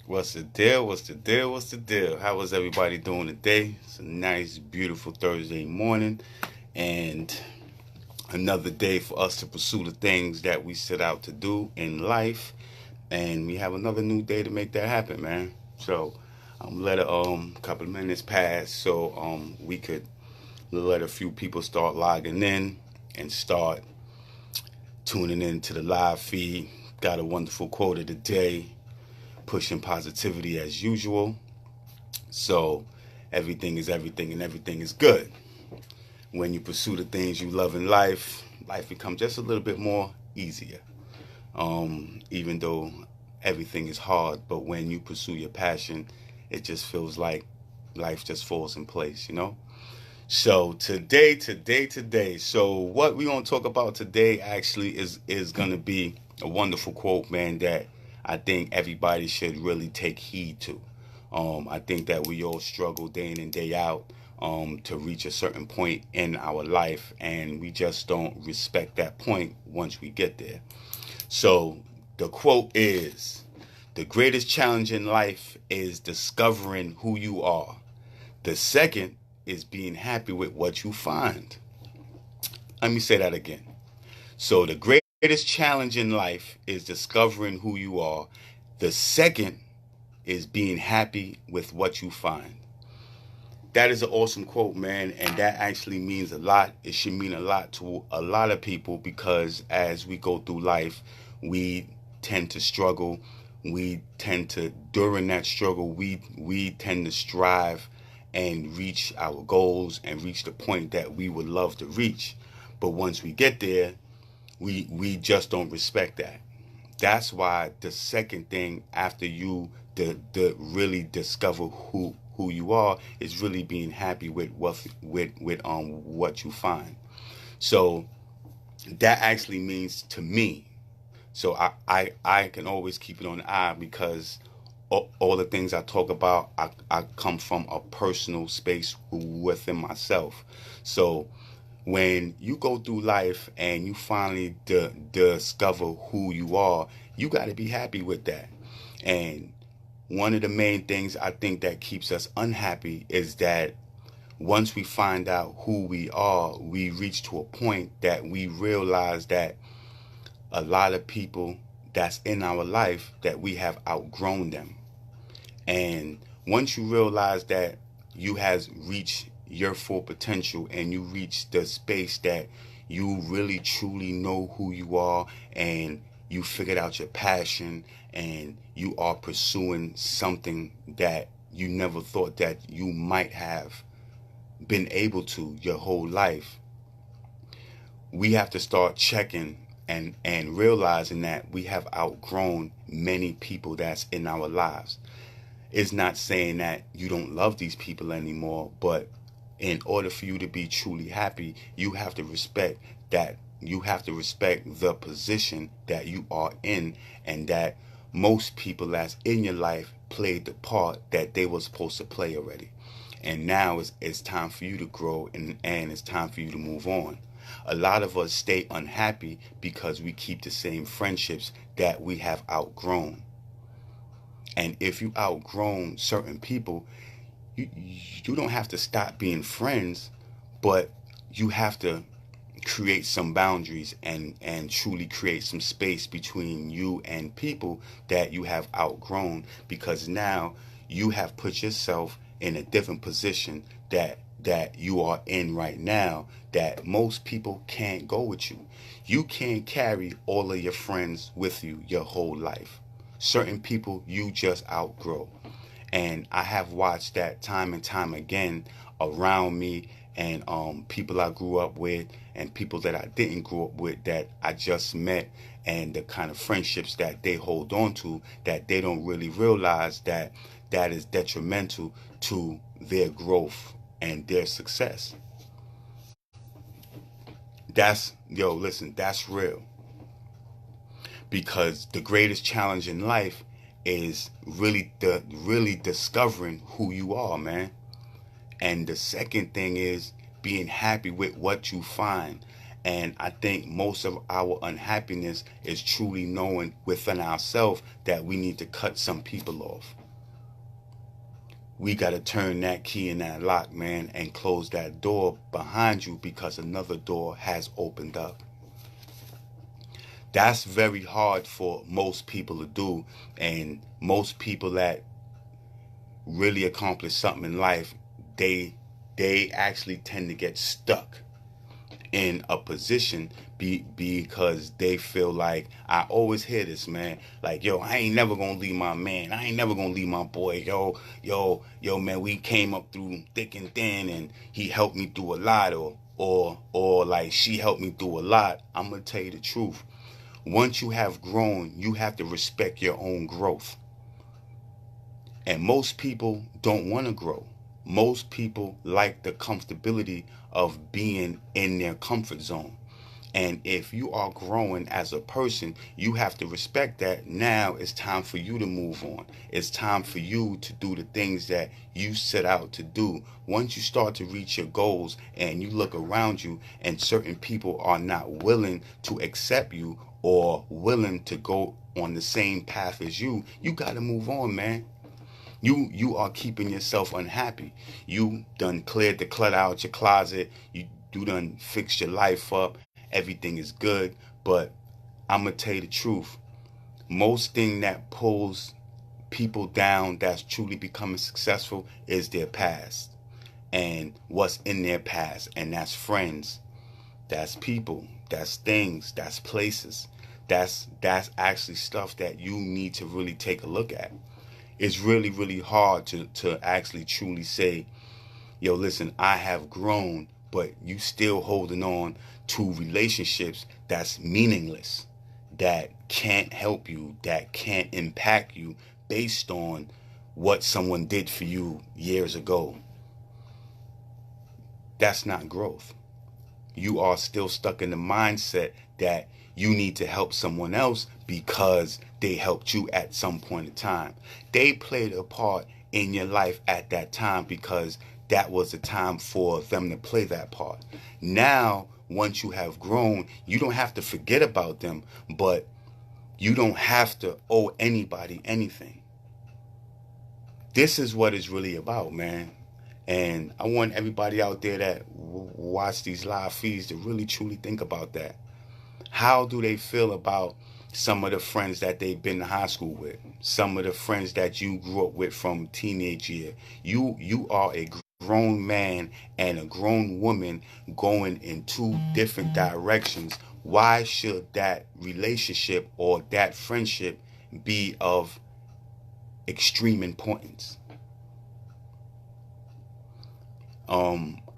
What's the deal? What's the deal? What's the deal? How was everybody doing today? It's a nice, beautiful Thursday morning, and another day for us to pursue the things that we set out to do in life. And we have another new day to make that happen, man. So, let a couple of minutes pass so we could let a few people start logging in and start tuning in to the live feed. Got a wonderful quote of the day, pushing positivity as usual. So everything is everything and everything is good. When you pursue the things you love in life, life becomes just a little bit more easier. Even though everything is hard, but when you pursue your passion, it just feels like life just falls in place, you know? So today. So what we gonna talk about today actually is gonna be a wonderful quote, man, that I think everybody should really take heed to. I think that we all struggle day in and day out to reach a certain point in our life, and we just don't respect that point once we get there. So the quote is, the greatest challenge in life is discovering who you are. The second is being happy with what you find. Let me say that again. So the greatest challenge in life is discovering who you are. The second is being happy with what you find. That is an awesome quote, man, and that actually means a lot. It should mean a lot to a lot of people because as we go through life, we tend to struggle. We tend to, during that struggle, we tend to strive and reach our goals and reach the point that we would love to reach. But once we get there, we just don't respect that. That's why the second thing after you the really discover who you are is really being happy with what you find. So that actually means to me. So I can always keep it on the eye because all the things I talk about, I come from a personal space within myself. So when you go through life and you finally discover who you are, you got to be happy with that. And one of the main things I think that keeps us unhappy is that once we find out who we are, we reach to a point that we realize that a lot of people that's in our life that we have outgrown them. And once you realize that you has reached your full potential and you reach the space that you really truly know who you are and you figured out your passion and you are pursuing something that you never thought that you might have been able to your whole life, we have to start checking and realizing that we have outgrown many people that's in our lives. It's not saying that you don't love these people anymore, but in order for you to be truly happy, you have to respect that. You have to respect the position that you are in, and that most people that's in your life played the part that they were supposed to play already. And now it's time for you to grow and it's time for you to move on. A lot of us stay unhappy because we keep the same friendships that we have outgrown. And if you outgrown certain people, you don't have to stop being friends, but you have to create some boundaries and truly create some space between you and people that you have outgrown, because now you have put yourself in a different position that you are in right now that most people can't go with you. You can't carry all of your friends with you your whole life. Certain people you just outgrow. And I have watched that time and time again around me, and people I grew up with and people that I didn't grow up with that I just met, and the kind of friendships that they hold on to that they don't really realize that that is detrimental to their growth and their success. Listen, that's real, because the greatest challenge in life is really discovering who you are, man. And the second thing is being happy with what you find. And I think most of our unhappiness is truly knowing within ourselves that we need to cut some people off. We got to turn that key in that lock, man, and close that door behind you because another door has opened up. That's very hard for most people to do. And most people that really accomplish something in life, they actually tend to get stuck in a position because they feel like, I always hear this, man, like, yo, I ain't never gonna leave my man, I ain't never gonna leave my boy, yo, man, we came up through thick and thin and he helped me through a lot, or like she helped me through a lot. I'm gonna tell you the truth. Once you have grown, you have to respect your own growth. And most people don't want to grow. Most people like the comfortability of being in their comfort zone. And if you are growing as a person, you have to respect that. Now it's time for you to move on. It's time for you to do the things that you set out to do. Once you start to reach your goals and you look around you and certain people are not willing to accept you or willing to go on the same path as you, you got to move on, man. You are keeping yourself unhappy. You done cleared the clutter out your closet. You done fixed your life up. Everything is good. But I'm going to tell you the truth. Most thing that pulls people down that's truly becoming successful is their past. And what's in their past. And that's friends. That's people. That's things. That's places. That's actually stuff that you need to really take a look at. It's really, really hard to actually truly say, yo, listen, I have grown, but you still holding on to relationships that's meaningless, that can't help you, that can't impact you based on what someone did for you years ago. That's not growth. You are still stuck in the mindset that you need to help someone else because they helped you at some point in time. They played a part in your life at that time because that was the time for them to play that part. Now, once you have grown, you don't have to forget about them, but you don't have to owe anybody anything. This is what it's really about, man. And I want everybody out there that watch these live feeds to really truly think about that. How do they feel about some of the friends that they've been to high school with? Some of the friends that you grew up with from teenage year. You are a grown man and a grown woman going in two different directions. Why should that relationship or that friendship be of extreme importance?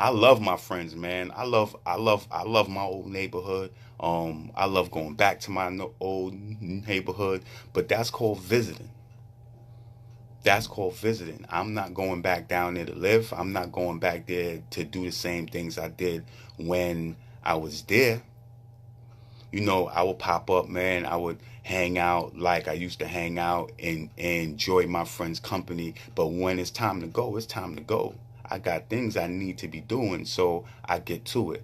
I love my friends, man. I love my old neighborhood. I love going back to my old neighborhood, but that's called visiting. That's called visiting. I'm not going back down there to live. I'm not going back there to do the same things I did when I was there. You know, I would pop up, man. I would hang out like I used to hang out and enjoy my friends' company. But when it's time to go, it's time to go. I got things I need to be doing, so I get to it.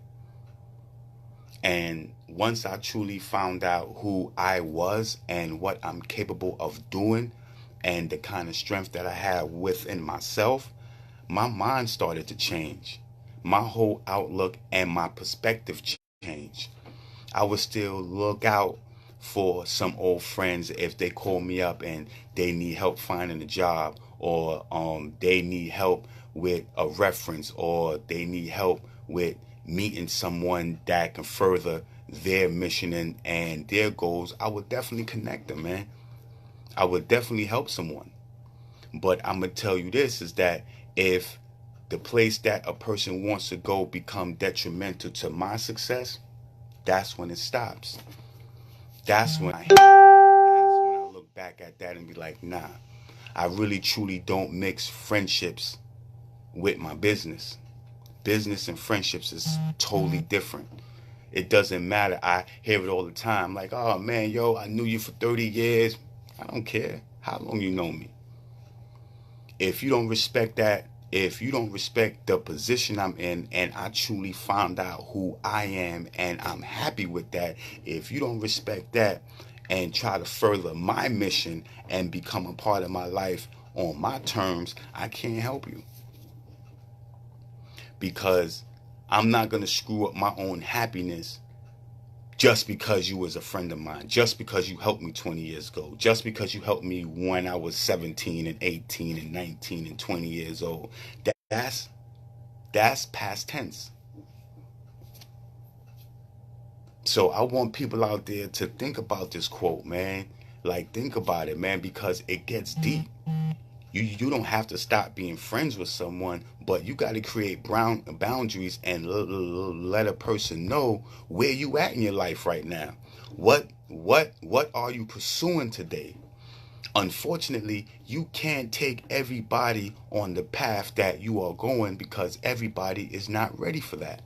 And once I truly found out who I was and what I'm capable of doing and the kind of strength that I have within myself, my mind started to change. My whole outlook and my perspective changed. I would still look out for some old friends if they call me up and they need help finding a job, or they need help with a reference, or they need help with meeting someone that can further their mission and their goals. I would definitely connect them, man. I would definitely help someone. But I'm going to tell you this, is that if the place that a person wants to go become detrimental to my success, that's when it stops. That's when I look back at that and be like, nah, I really truly don't mix friendships with my business. Business and friendships is totally different. It doesn't matter. I hear it all the time. Like, oh man, yo, I knew you for 30 years. I don't care how long you know me. If you don't respect that, if you don't respect the position I'm in and I truly found out who I am and I'm happy with that, if you don't respect that and try to further my mission and become a part of my life on my terms, I can't help you. Because I'm not going to screw up my own happiness just because you was a friend of mine, just because you helped me 20 years ago, just because you helped me when I was 17 and 18 and 19 and 20 years old. That's past tense. So I want people out there to think about this quote, man. Like, think about it, man, because it gets deep. You don't have to stop being friends with someone, but you got to create boundaries and let a person know where you at in your life right now. What are you pursuing today? Unfortunately, you can't take everybody on the path that you are going because everybody is not ready for that.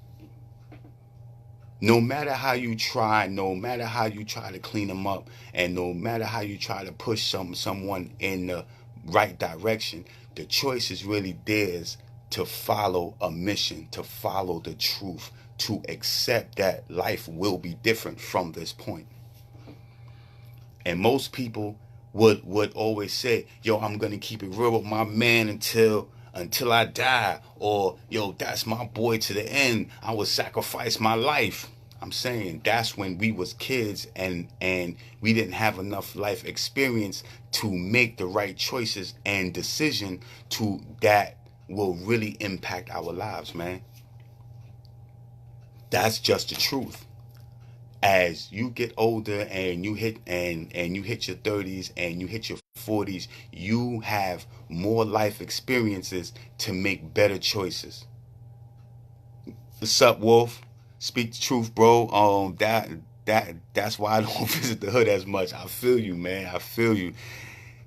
No matter how you try, no matter how you try to clean them up, and no matter how you try to push someone in the right direction, the choice is really theirs to follow a mission, to follow the truth, to accept that life will be different from this point. And most people would always say, yo, I'm gonna keep it real with my man until I die, or yo, that's my boy to the end. I will sacrifice my life. I'm saying that's when we was kids and we didn't have enough life experience to make the right choices and decision to that will really impact our lives, man. That's just the truth. As you get older and you hit you hit your 30s and you hit your 40s, you have more life experiences to make better choices. What's up, Wolf? Speak the truth, bro. That's why I don't visit the hood as much. I feel you, man. I feel you.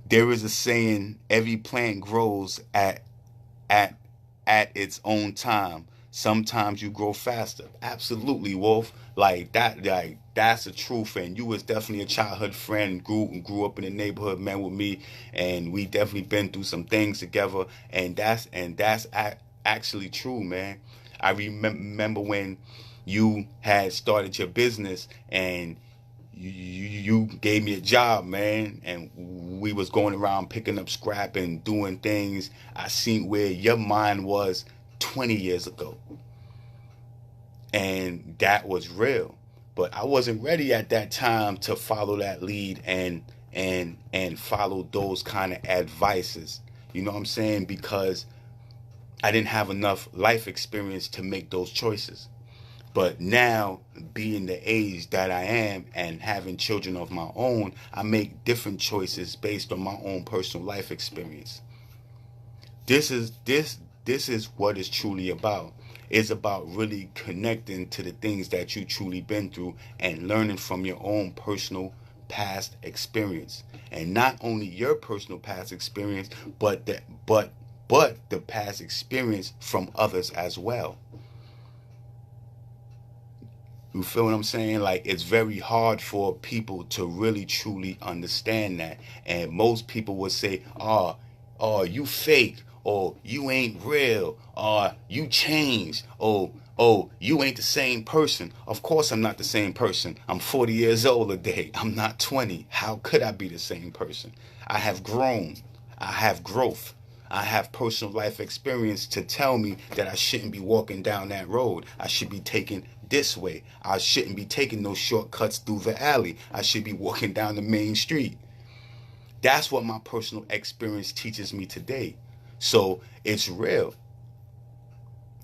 There is a saying: every plant grows at its own time. Sometimes you grow faster. Absolutely, Wolf. Like that's the truth. And you was definitely a childhood friend. Grew up in the neighborhood, man, with me, and we definitely been through some things together. And that's actually true, man. I remember when you had started your business and you gave me a job, man, and we was going around picking up scrap and doing things. I seen where your mind was 20 years ago, and that was real. But I wasn't ready at that time to follow that lead and follow those kind of advices. You know what I'm saying? Because I didn't have enough life experience to make those choices. But now, being the age that I am and having children of my own, I make different choices based on my own personal life experience. This is what it's truly about. It's about really connecting to the things that you truly been through and learning from your own personal past experience. And not only your personal past experience, but the past experience from others as well. You feel what I'm saying? Like, it's very hard for people to really truly understand that. And most people would say, oh, you fake, or you ain't real, or you changed, oh, you ain't the same person. Of course I'm not the same person. I'm 40 years old today. I'm not 20. How could I be the same person? I have grown. I have growth. I have personal life experience to tell me that I shouldn't be walking down that road. I should be taking this way. I shouldn't be taking those shortcuts through the alley. I should be walking down the main street. That's what my personal experience teaches me today. So it's real.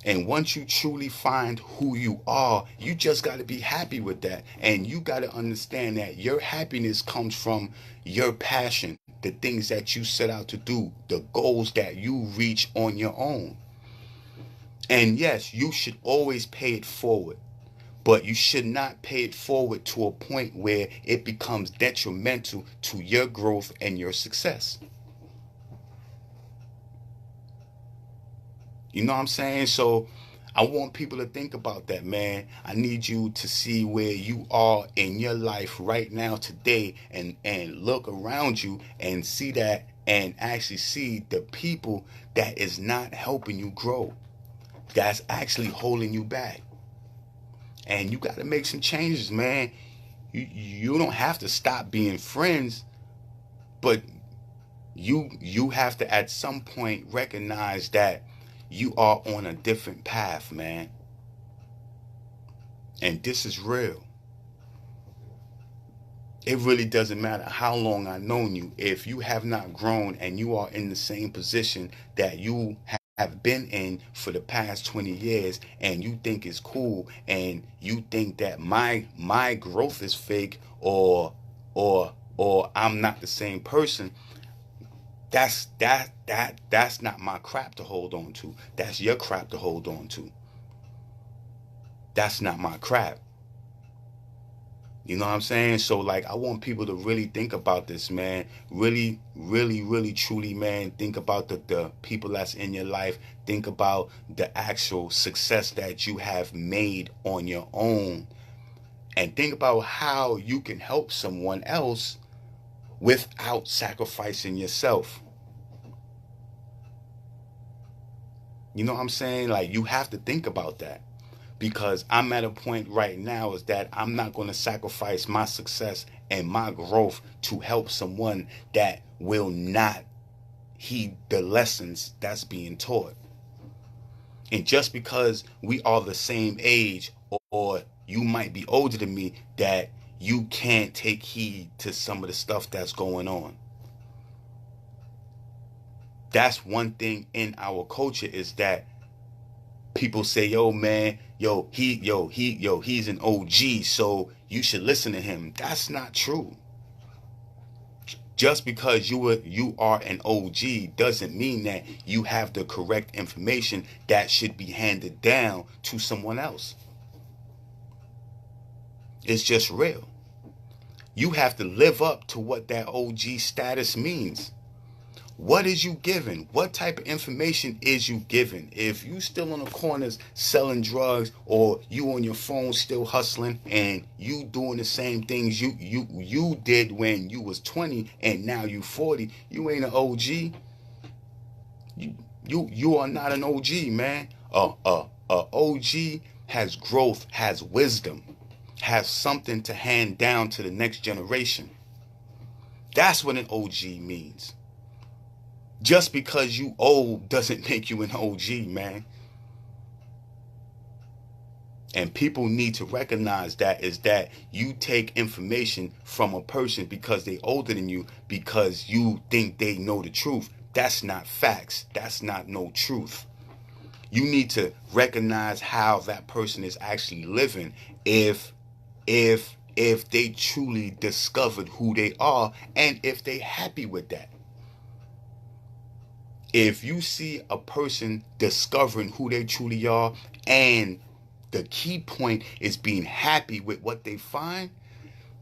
And once you truly find who you are, you just got to be happy with that. And you got to understand that your happiness comes from your passion, the things that you set out to do, the goals that you reach on your own. And yes, you should always pay it forward. But you should not pay it forward to a point where it becomes detrimental to your growth and your success. You know what I'm saying? So I want people to think about that, man. I need you to see where you are in your life right now today and look around you and see that and actually see the people that is not helping you grow, that's actually holding you back. And you got to make some changes, man. You don't have to stop being friends, but you have to at some point recognize that you are on a different path, man. And this is real. It really doesn't matter how long I've known you. If you have not grown and you are in the same position that you have been in for the past 20 years, and you think it's cool, and you think that my growth is fake, or I'm not the same person, that's not my crap to hold on to. That's your crap to hold on to. That's not my crap. You know what I'm saying? So, like, I want people to really think about this, man. Really, really, really, truly, man. Think about the people that's in your life. Think about the actual success that you have made on your own. And think about how you can help someone else without sacrificing yourself. You know what I'm saying? Like, you have to think about that. Because I'm at a point right now is that I'm not going to sacrifice my success and my growth to help someone that will not heed the lessons that's being taught. And just because we are the same age, or you might be older than me, that you can't take heed to some of the stuff that's going on. That's one thing in our culture, is that people say, yo, man, he's an OG, so you should listen to him. That's not true. Just because you are an OG doesn't mean that you have the correct information that should be handed down to someone else. It's just real. You have to live up to what that OG status means. What is you giving? What type of information is you giving? If you still on the corners selling drugs, or you on your phone still hustling, and you doing the same things you did when you was 20 and now you 40, you ain't an OG. You are not an OG, man. OG has growth, has wisdom, has something to hand down to the next generation. That's what an OG means. Just because you old doesn't make you an OG, man. And people need to recognize that, is that you take information from a person because they older than you, because you think they know the truth. That's not facts. That's not no truth. You need to recognize how that person is actually living, if they truly discovered who they are, and if they happy with that. If you see a person discovering who they truly are, and the key point is being happy with what they find,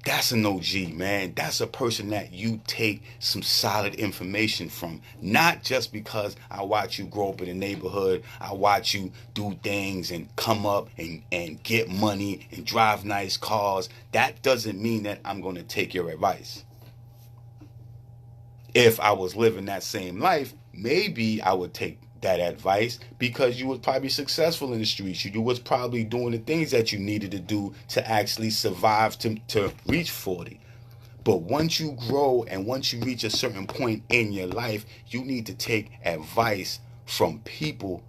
that's an OG, man. That's a person that you take some solid information from. Not just because I watch you grow up in the neighborhood, I watch you do things and come up and get money and drive nice cars. That doesn't mean that I'm going to take your advice. If I was living that same life, maybe I would take that advice, because you was probably successful in the streets. You was probably doing the things that you needed to do to actually survive to reach 40. But once you grow and once you reach a certain point in your life, you need to take advice from people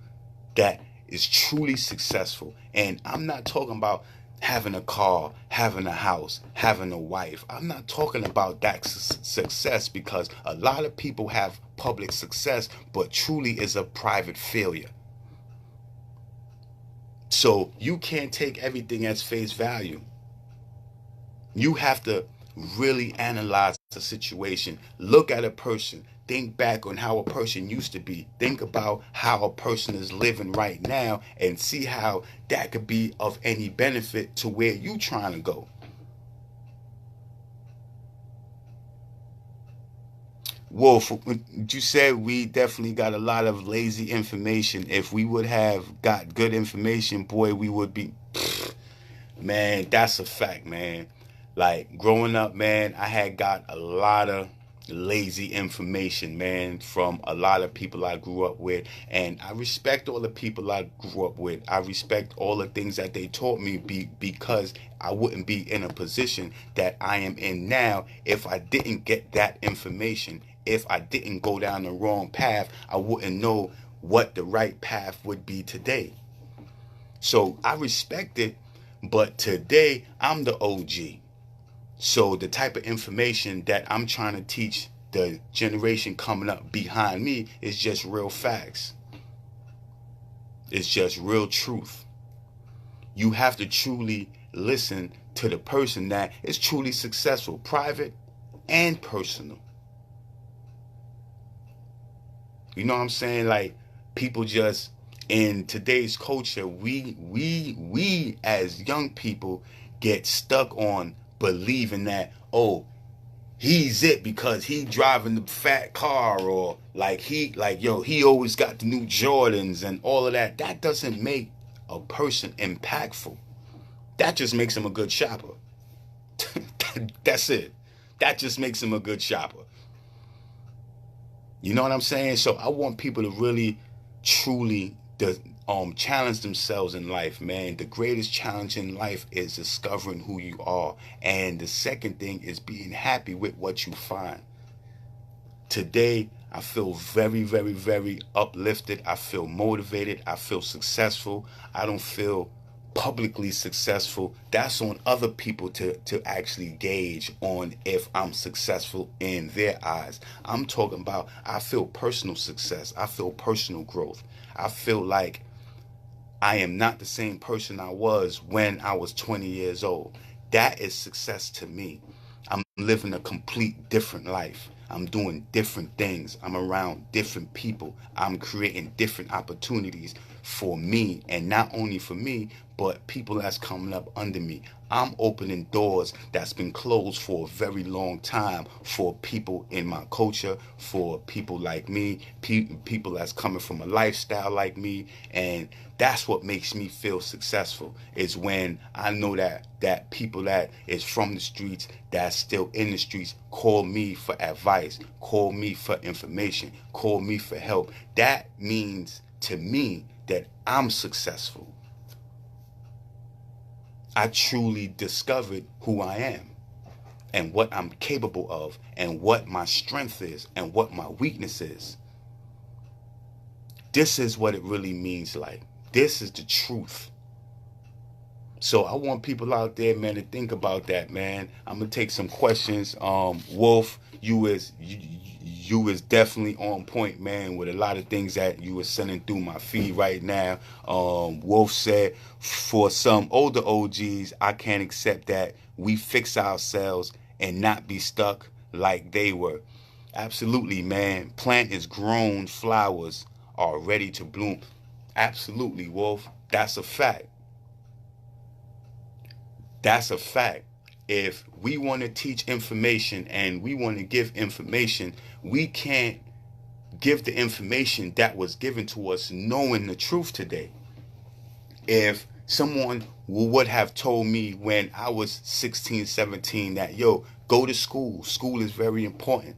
that is truly successful. And I'm not talking about having a car, having a house, having a wife. I'm not talking about that success, because a lot of people have public success, but truly is a private failure. So you can't take everything as face value. You have to really analyze the situation. Look at a person. Think back on how a person used to be. Think about how a person is living right now, and see how that could be of any benefit to where you trying to go. Wolf, you said we definitely got a lot of lazy information. If we would have got good information, boy, we would be... Man, that's a fact, man. Like, growing up, man, I had got a lot of lazy information, man, from a lot of people I grew up with. And I respect all the people I grew up with. I respect all the things that they taught me because I wouldn't be in a position that I am in now if I didn't get that information. If I didn't go down the wrong path, I wouldn't know what the right path would be today. So I respect it, but today I'm the OG. So the type of information that I'm trying to teach the generation coming up behind me is just real facts. It's just real truth. You have to truly listen to the person that is truly successful, private and personal. You know what I'm saying? Like, people just, in today's culture, we as young people get stuck on believing that, oh, he's it because he driving the fat car, or he always got the new Jordans and all of that. That doesn't make a person impactful. That just makes him a good shopper. That's it. That just makes him a good shopper. You know what I'm saying? So I want people to really, truly challenge themselves in life, man. The greatest challenge in life is discovering who you are. And the second thing is being happy with what you find. Today, I feel very, very, very uplifted. I feel motivated. I feel successful. I don't feel publicly successful. That's on other people to actually gauge on if I'm successful in their eyes. I'm talking about, I feel personal success. I feel personal growth. I feel like I am not the same person I was when I was 20 years old. That is success to me. I'm living a complete different life. I'm doing different things. I'm around different people. I'm creating different opportunities for me, and not only for me, but people that's coming up under me. I'm opening doors that's been closed for a very long time for people in my culture, for people like me, people that's coming from a lifestyle like me. And that's what makes me feel successful, is when I know that people that is from the streets, that's still in the streets, call me for advice, call me for information, call me for help. That means to me that I'm successful. I truly discovered who I am and what I'm capable of and what my strength is and what my weakness is. This is what it really means. Like, this is the truth. So I want people out there, man, to think about that, man. I'm gonna take some questions. Wolf, you is definitely on point, man, with a lot of things that you were sending through my feed right now. Wolf said, for some older OGs, I can't accept that we fix ourselves and not be stuck like they were. Absolutely, man. Plant is grown, flowers are ready to bloom. Absolutely, Wolf. That's a fact. That's a fact. If we want to teach information and we want to give information, we can't give the information that was given to us knowing the truth today. If someone would have told me when I was 16, 17 that, yo, go to school. School is very important.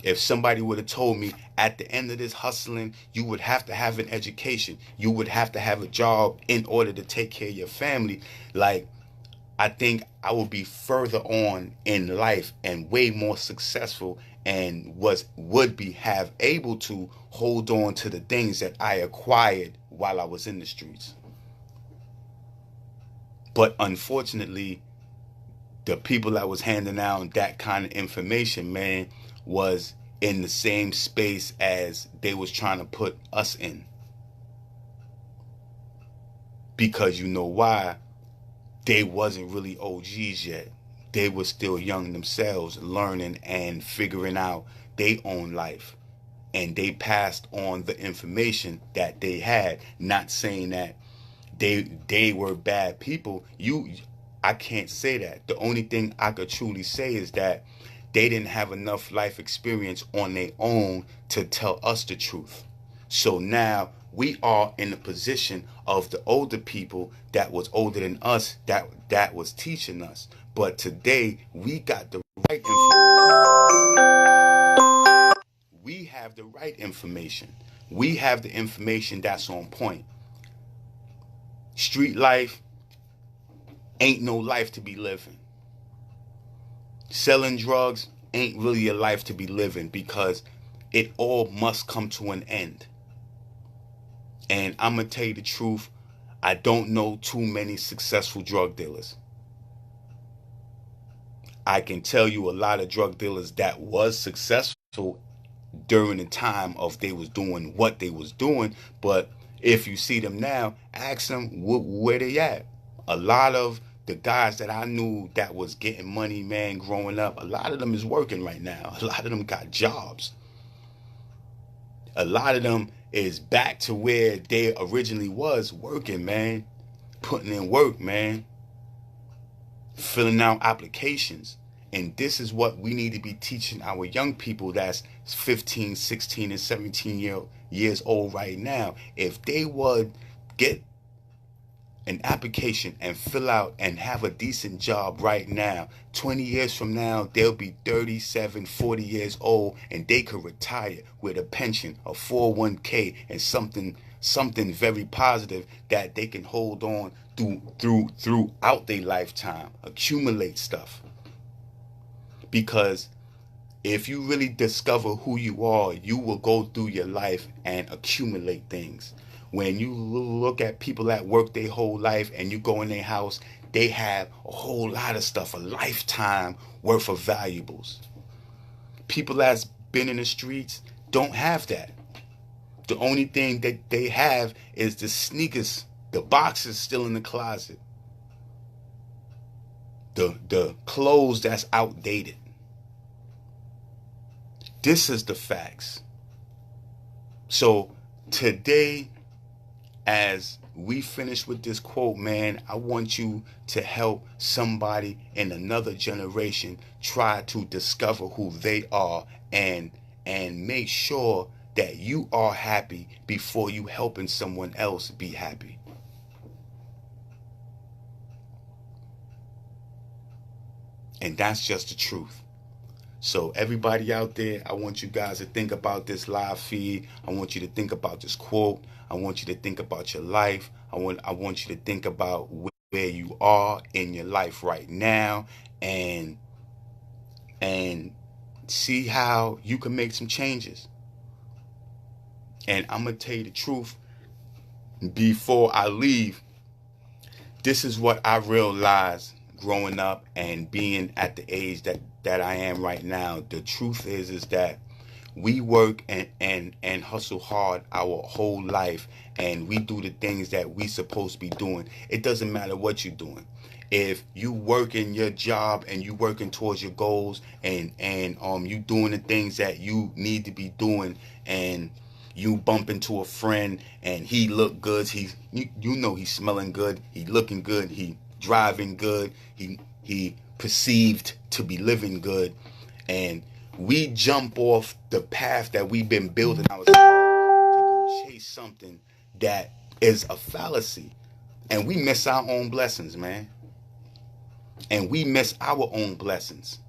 If somebody would have told me at the end of this hustling, you would have to have an education, you would have to have a job in order to take care of your family, like, I think I would be further on in life and way more successful, and would have able to hold on to the things that I acquired while I was in the streets. But unfortunately, the people that was handing out that kind of information, man, was in the same space as they was trying to put us in. Because you know why? They wasn't really OGs yet. They were still young themselves, learning and figuring out their own life. And they passed on the information that they had, not saying that they were bad people. I can't say that. The only thing I could truly say is that they didn't have enough life experience on their own to tell us the truth. So now we are in the position of the older people that was older than us, that was teaching us. But today we got the right information. We have the right information. We have the information that's on point. Street life ain't no life to be living. Selling drugs ain't really a life to be living, because it all must come to an end. And I'm going to tell you the truth, I don't know too many successful drug dealers. I can tell you a lot of drug dealers that was successful during the time of they was doing what they was doing, but if you see them now, ask them where they at. A lot of the guys that I knew that was getting money, man, growing up, a lot of them is working right now. A lot of them got jobs. A lot of them is back to where they originally was, working, man, putting in work, man, filling out applications. And this is what we need to be teaching our young people that's 15, 16, and 17 years old right now. If they would get an application and fill out and have a decent job right now, 20 years from now, they'll be 37, 40 years old, and they could retire with a pension, a 401k, and something very positive that they can hold on throughout their lifetime, accumulate stuff. Because if you really discover who you are, you will go through your life and accumulate things. When you look at people at work their whole life and you go in their house, they have a whole lot of stuff, a lifetime worth of valuables. People that's been in the streets don't have that. The only thing that they have is the sneakers, the boxes still in the closet, the clothes that's outdated. This is the facts. So today, as we finish with this quote, man, I want you to help somebody in another generation try to discover who they are and make sure that you are happy before you helping someone else be happy. And that's just the truth. So everybody out there, I want you guys to think about this live feed. I want you to think about this quote. I want you to think about your life. I want you to think about where you are in your life right now, and see how you can make some changes. And I'm going to tell you the truth, before I leave, this is what I realized growing up and being at the age that I am right now. The truth is that we work and hustle hard our whole life, and we do the things that we supposed to be doing. It doesn't matter what you're doing. If you working your job and you working towards your goals, and you doing the things that you need to be doing, and you bump into a friend and he look good, you know he's smelling good, he looking good, he driving good, he perceived to be living good, and we jump off the path that we've been building ourselves to go chase something that is a fallacy, and we miss our own blessings, man. And we miss our own blessings.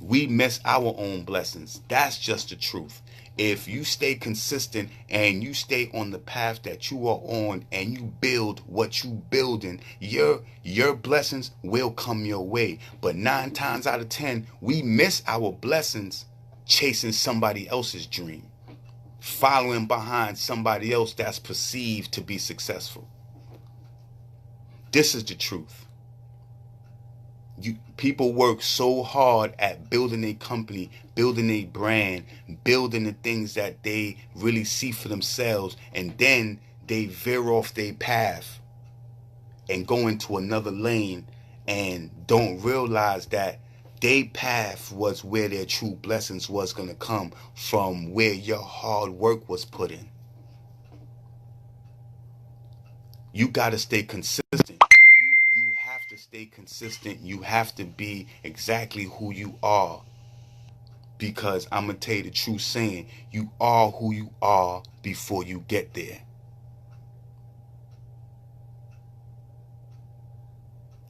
We miss our own blessings. That's just the truth. If you stay consistent and you stay on the path that you are on and you build what you building, your blessings will come your way. But 9 times out of 10, we miss our blessings chasing somebody else's dream, following behind somebody else that's perceived to be successful. This is the truth. People work so hard at building a company, building a brand, building the things that they really see for themselves, and then they veer off their path and go into another lane and don't realize that their path was where their true blessings was going to come from, where your hard work was put in. You got to stay consistent. Stay consistent. You have to be exactly who you are, because I'm gonna tell you the true saying, you are who you are before you get there.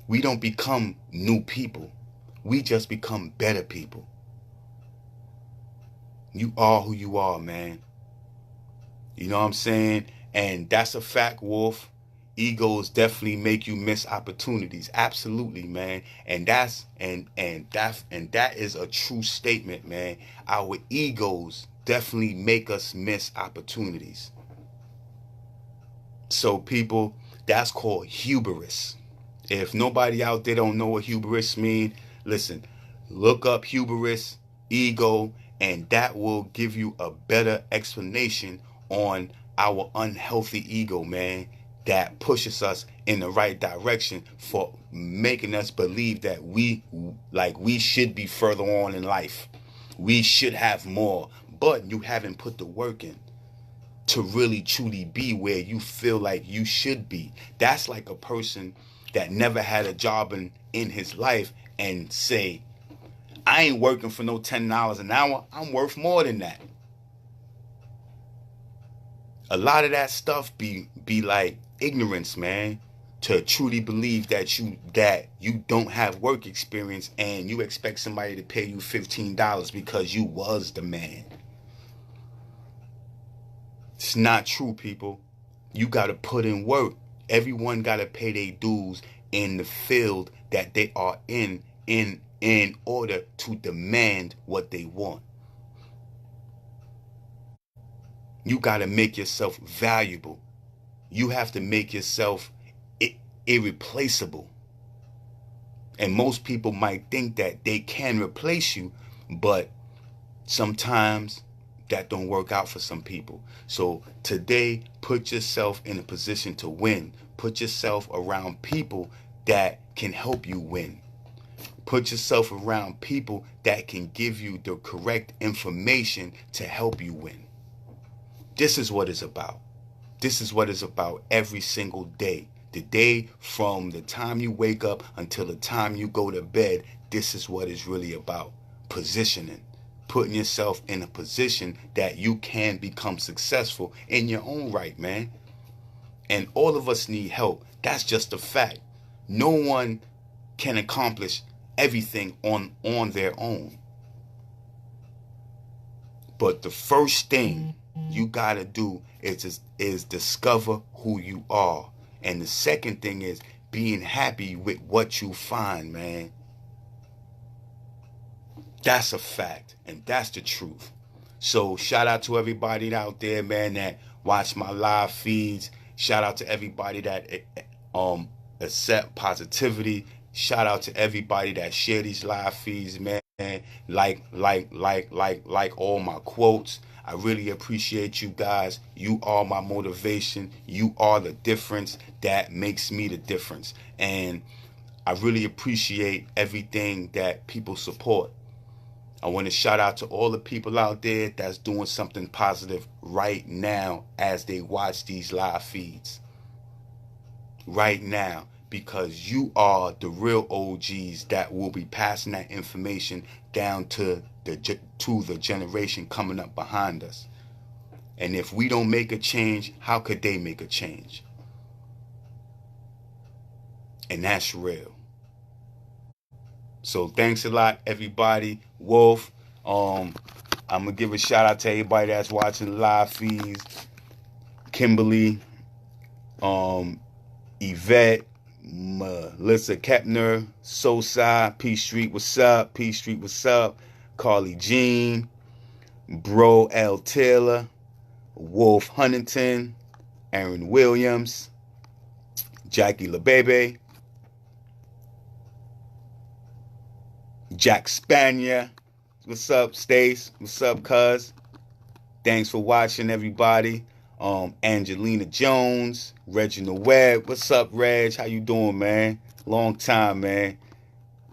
We don't become new people. We just become better people. You are who you are, man. You know what I'm saying? And that's a fact, Wolf. Egos definitely make you miss opportunities. Absolutely, man. And that is a true statement, man. Our egos definitely make us miss opportunities. So people, that's called hubris. If nobody out there don't know what hubris mean, listen, look up hubris, ego, and that will give you a better explanation on our unhealthy ego, man, that pushes us in the right direction for making us believe that we should be further on in life. We should have more, but you haven't put the work in to really truly be where you feel like you should be. That's like a person that never had a job in his life and say, I ain't working for no $10 an hour. I'm worth more than that. A lot of that stuff be like ignorance, man. To truly believe that you don't have work experience and you expect somebody to pay you $15 because you was the man. It's not true, people. You got to put in work. Everyone got to pay their dues in the field that they are in order to demand what they want. You got to make yourself valuable. You have to make yourself irreplaceable. And most people might think that they can replace you, but sometimes that don't work out for some people. So today, put yourself in a position to win. Put yourself around people that can help you win. Put yourself around people that can give you the correct information to help you win. This is what it's about. This is what it's about every single day. The day from the time you wake up until the time you go to bed, this is what it's really about. Positioning. Putting yourself in a position that you can become successful in your own right, man. And all of us need help. That's just a fact. No one can accomplish everything on their own. But the first thing you gotta do is discover who you are. And the second thing is being happy with what you find, man. That's a fact, and that's the truth. So shout out to everybody out there, man, that watch my live feeds. Shout out to everybody that accept positivity. Shout out to everybody that share these live feeds, man. Like all my quotes. I really appreciate you guys. You are my motivation. You are the difference that makes me the difference. And I really appreciate everything that people support. I want to shout out to all the people out there that's doing something positive right now as they watch these live feeds. Right now, because you are the real OGs that will be passing that information down to the generation coming up behind us. And if we don't make a change, how could they make a change? And that's real. So thanks a lot, everybody. Wolf, I'm gonna give a shout out to everybody that's watching the live feeds. Kimberly, Yvette, Melissa Kepner, Soulside, P Street, what's up? P Street, what's up? Carly Jean, Bro L. Taylor, Wolf Huntington, Aaron Williams, Jackie LaBebe, Jack Spanier, what's up, Stace? What's up, cuz? Thanks for watching, everybody. Angelina Jones, Reginald Webb, what's up, Reg? How you doing, man? Long time, man.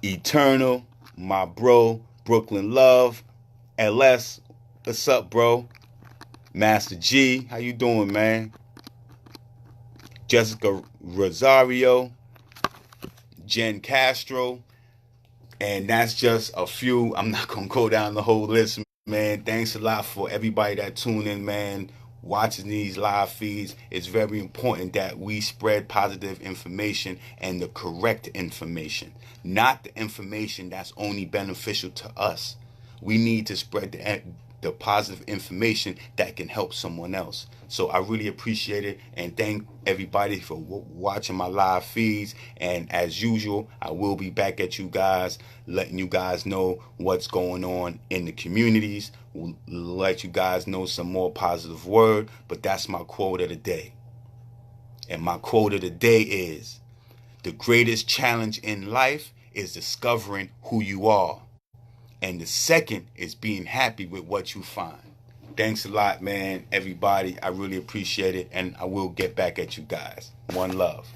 Eternal, my bro, Brooklyn Love, LS, what's up, bro? Master G, how you doing, man? Jessica Rosario, Jen Castro, and that's just a few. I'm not gonna go down the whole list, man. Thanks a lot for everybody that tuned in, man. watching these live feeds, it's very important that we spread positive information and the correct information, not the information that's only beneficial to us. We need to spread the positive information that can help someone else. So I really appreciate it, and thank everybody for watching my live feeds. And as usual, I will be back at you guys, letting you guys know what's going on in the communities. We'll let you guys know some more positive word. But that's my quote of the day. And my quote of the day is, the greatest challenge in life is discovering who you are. And the second is being happy with what you find. Thanks a lot, man, everybody. I really appreciate it. And I will get back at you guys. One love.